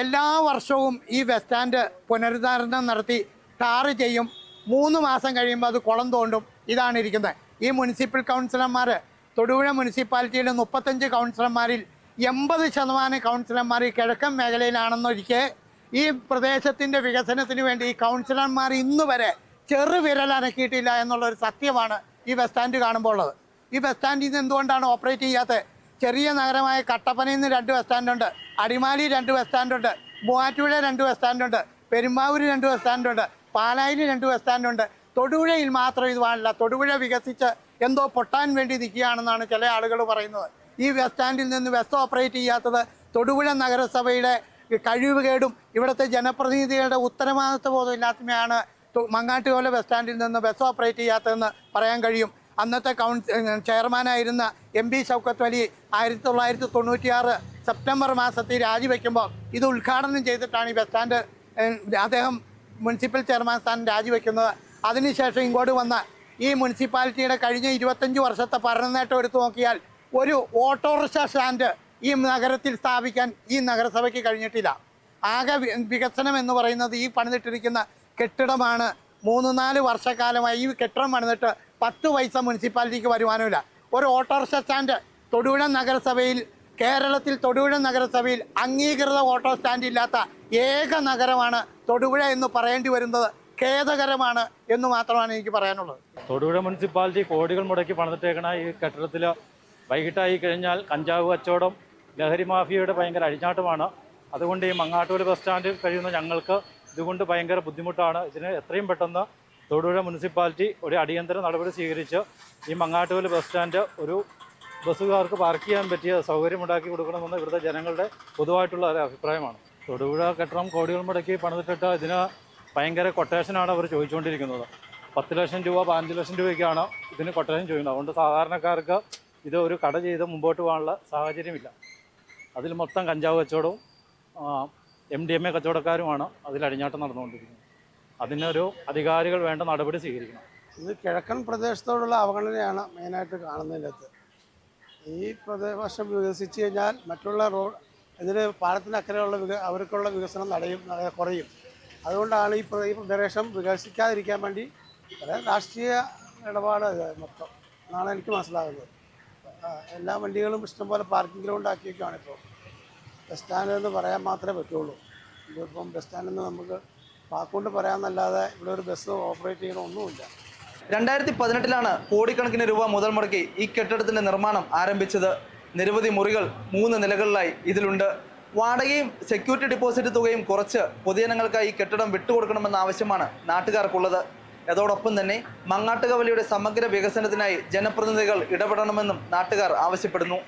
എല്ലാ വർഷവും ഈ ബസ് സ്റ്റാൻഡ് പുനരുദ്ധാരണം നടത്തി ടാർ ചെയ്യും. 3 മാസം കഴിയുമ്പോൾ അത് കുളം തോണ്ടും. ഇതാണ് ഇരിക്കുന്നത്. ഈ മുനിസിപ്പൽ കൗൺസിലർമാർ തൊടുപുഴ മുനിസിപ്പാലിറ്റിയിലെ 35 കൗൺസിലർമാരിൽ 80% കൗൺസിലർമാർ ഈ കിഴക്കൻ മേഖലയിലാണെന്നൊരിക്കെ ഈ പ്രദേശത്തിൻ്റെ വികസനത്തിന് വേണ്ടി ഈ കൗൺസിലർമാർ ഇന്നുവരെ ചെറുവിരൽ അനക്കിയിട്ടില്ല എന്നുള്ളൊരു സത്യമാണ് ഈ ബസ് സ്റ്റാൻഡ് കാണുമ്പോൾ ഉള്ളത്. ഈ ബസ് സ്റ്റാൻഡിൽ നിന്ന് എന്തുകൊണ്ടാണ് ഓപ്പറേറ്റ് ചെയ്യാത്തത്? ചെറിയ നഗരമായ കട്ടപ്പനയിൽ നിന്ന് 2 ബസ് സ്റ്റാൻഡുണ്ട്, അടിമാലി 2 ബസ് സ്റ്റാൻഡുണ്ട്, മൂവാറ്റുപുഴ 2 ബസ് സ്റ്റാൻഡുണ്ട്, പെരുമ്പാവൂർ 2 ബസ് സ്റ്റാൻഡുണ്ട്, പാലായിൽ 2 ബസ് സ്റ്റാൻഡുണ്ട്. തൊടുപുഴയിൽ മാത്രം ഇത് പാടില്ല. തൊടുപുഴ വികസിച്ച് എന്തോ പൊട്ടാൻ വേണ്ടി നിൽക്കുകയാണെന്നാണ് ചില ആളുകൾ പറയുന്നത്. ഈ ബസ് സ്റ്റാൻഡിൽ നിന്ന് ബസ് ഓപ്പറേറ്റ് ചെയ്യാത്തത് തൊടുപുഴ നഗരസഭയുടെ കഴിവുകേടും ഇവിടുത്തെ ജനപ്രതിനിധികളുടെ ഉത്തരവാദിത്വ ബോധമില്ലായ്മയാണ് മങ്ങാട്ടുകോല ബസ് സ്റ്റാൻഡിൽ നിന്ന് ബസ് ഓപ്പറേറ്റ് ചെയ്യാത്തതെന്ന് പറയാൻ കഴിയും. അന്നത്തെ ചെയർമാനായിരുന്ന MP ഷൗക്കത്ത് അലി 1996 സെപ്റ്റംബർ മാസത്തിൽ രാജിവെക്കുമ്പോൾ ഇത് ഉദ്ഘാടനം ചെയ്തിട്ടാണ് ഈ ബസ് സ്റ്റാൻഡ് അദ്ദേഹം മുനിസിപ്പൽ ചെയർമാൻ സ്ഥാനം രാജിവെക്കുന്നത്. അതിനുശേഷം ഇങ്ങോട്ട് വന്ന ഈ മുനിസിപ്പാലിറ്റിയുടെ കഴിഞ്ഞ 25 വർഷത്തെ ഭരണനേട്ടം എടുത്തു നോക്കിയാൽ ഒരു ഓട്ടോറിക്ഷ സ്റ്റാൻഡ് ഈ നഗരത്തിൽ സ്ഥാപിക്കാൻ ഈ നഗരസഭയ്ക്ക് കഴിഞ്ഞിട്ടില്ല. ആകെ വികസനം എന്ന് പറയുന്നത് ഈ പണിതിട്ടിരിക്കുന്ന കെട്ടിടമാണ്. 3-4 വർഷക്കാലമായി ഈ കെട്ടിടം പണിതിട്ട് 10 പൈസ മുനിസിപ്പാലിറ്റിക്ക് വരുമാനമില്ല. ഒരു ഓട്ടോറിക്ഷ സ്റ്റാൻഡ് തൊടുപുഴ നഗരസഭയിൽ, കേരളത്തിൽ തൊടുപുഴ നഗരസഭയിൽ അംഗീകൃത ഓട്ടോ സ്റ്റാൻഡ് ഇല്ലാത്ത ഏക നഗരമാണ് തൊടുപുഴ എന്ന് പറയേണ്ടി വരുന്നത് ഖേദകരമാണ് എന്ന് മാത്രമാണ് എനിക്ക് പറയാനുള്ളത്. തൊടുപുഴ മുനിസിപ്പാലിറ്റി കോടികൾ മുടക്കി പണിതിട്ടേക്കണ ഈ കെട്ടിടത്തിൽ വൈകിട്ടായി കഴിഞ്ഞാൽ കഞ്ചാവ് കച്ചവടം, ലഹരി മാഫിയയുടെ ഭയങ്കര അഴിഞ്ഞാട്ടമാണ്. അതുകൊണ്ട് ഈ മങ്ങാട്ടുകോല ബസ് സ്റ്റാൻഡിൽ കഴിയുന്ന ഞങ്ങൾക്ക് ഇതുകൊണ്ട് ഭയങ്കര ബുദ്ധിമുട്ടാണ്. ഇതിന് എത്രയും പെട്ടെന്ന് തൊടുപുഴ മുനിസിപ്പാലിറ്റി ഒരു അടിയന്തര നടപടി സ്വീകരിച്ച് ഈ മങ്ങാട്ടുകോല ബസ് സ്റ്റാൻഡ് ഒരു ബസ്സുകാർക്ക് പാർക്ക് ചെയ്യാൻ പറ്റിയ സൗകര്യമുണ്ടാക്കി കൊടുക്കണമെന്ന് ഇവിടുത്തെ ജനങ്ങളുടെ പൊതുവായിട്ടുള്ള ഒരു അഭിപ്രായമാണ്. തൊടുപുഴ കെട്ടിടം കോടികൾ മുടക്കി പണിതിട്ടിട്ട് ഇതിന് ഭയങ്കര കൊട്ടേഷനാണ് അവർ ചോദിച്ചുകൊണ്ടിരിക്കുന്നത്. 10 ലക്ഷം രൂപ 15 ലക്ഷം രൂപയ്ക്കാണ് ഇതിന് കൊട്ടേഷൻ ചോദിക്കുന്നത്. അതുകൊണ്ട് സാധാരണക്കാർക്ക് ഇത് ഒരു കട ചെയ്ത് മുമ്പോട്ട് പോകാനുള്ള സാഹചര്യമില്ല. അതിൽ മൊത്തം കഞ്ചാവ് കച്ചവടവും MDMA കച്ചവടക്കാരുമാണ് അതിൽ അഴിഞ്ഞാട്ടം നടന്നുകൊണ്ടിരിക്കുന്നത്. അതിനൊരു അധികാരികൾ വേണ്ട നടപടി സ്വീകരിക്കണം. ഇത് കിഴക്കൻ പ്രദേശത്തോടുള്ള അവഗണനയാണ് മെയിനായിട്ട് കാണുന്നതിനകത്ത്. ഈ പ്രദേശം വികസിച്ച് കഴിഞ്ഞാൽ മറ്റുള്ള ഇതിന് പാലത്തിനക്കരെയുള്ള അവർക്കുള്ള വികസനം കുറയും. അതുകൊണ്ടാണ് ഈ പ്രദേശം വികസിക്കാതിരിക്കാൻ വേണ്ടി വളരെ രാഷ്ട്രീയ ഇടപാട് മൊത്തം എന്നാണ് എനിക്ക് മനസ്സിലാകുന്നത്. എല്ലാ വണ്ടികളും ഇഷ്ടംപോലെ പാർക്കിംഗ് ഗ്രൗണ്ട് ആക്കിയൊക്കെയാണ് ഇപ്പോൾ. ബസ് സ്റ്റാൻഡ് എന്ന് പറയാൻ മാത്രമേ പറ്റുള്ളൂ. ഇതിപ്പം ബസ് സ്റ്റാൻഡിൽ നിന്ന് നമുക്ക് വാക്കുകൊണ്ട് പറയാമെന്നല്ലാതെ ഇവിടെ ഒരു ബസ് ഓപ്പറേറ്റ് ചെയ്യണമൊന്നുമില്ല. 2018 കോടിക്കണക്കിന് രൂപ മുതൽ മുടക്കി ഈ കെട്ടിടത്തിൻ്റെ നിർമ്മാണം ആരംഭിച്ചത്. നിരവധി മുറികൾ 3 നിലകളിലായി ഇതിലുണ്ട്. വാടകയും സെക്യൂരിറ്റി ഡെപ്പോസിറ്റ് തുകയും കുറച്ച് പൊതുജനങ്ങൾക്കായി ഈ കെട്ടിടം വിട്ടുകൊടുക്കണമെന്ന ആവശ്യമാണ് നാട്ടുകാർക്കുള്ളത്. അതോടൊപ്പം തന്നെ മങ്ങാട്ടുകവലയുടെ സമഗ്ര വികസനത്തിനായി ജനപ്രതിനിധികൾ ഇടപെടണമെന്നും നാട്ടുകാർ ആവശ്യപ്പെടുന്നു.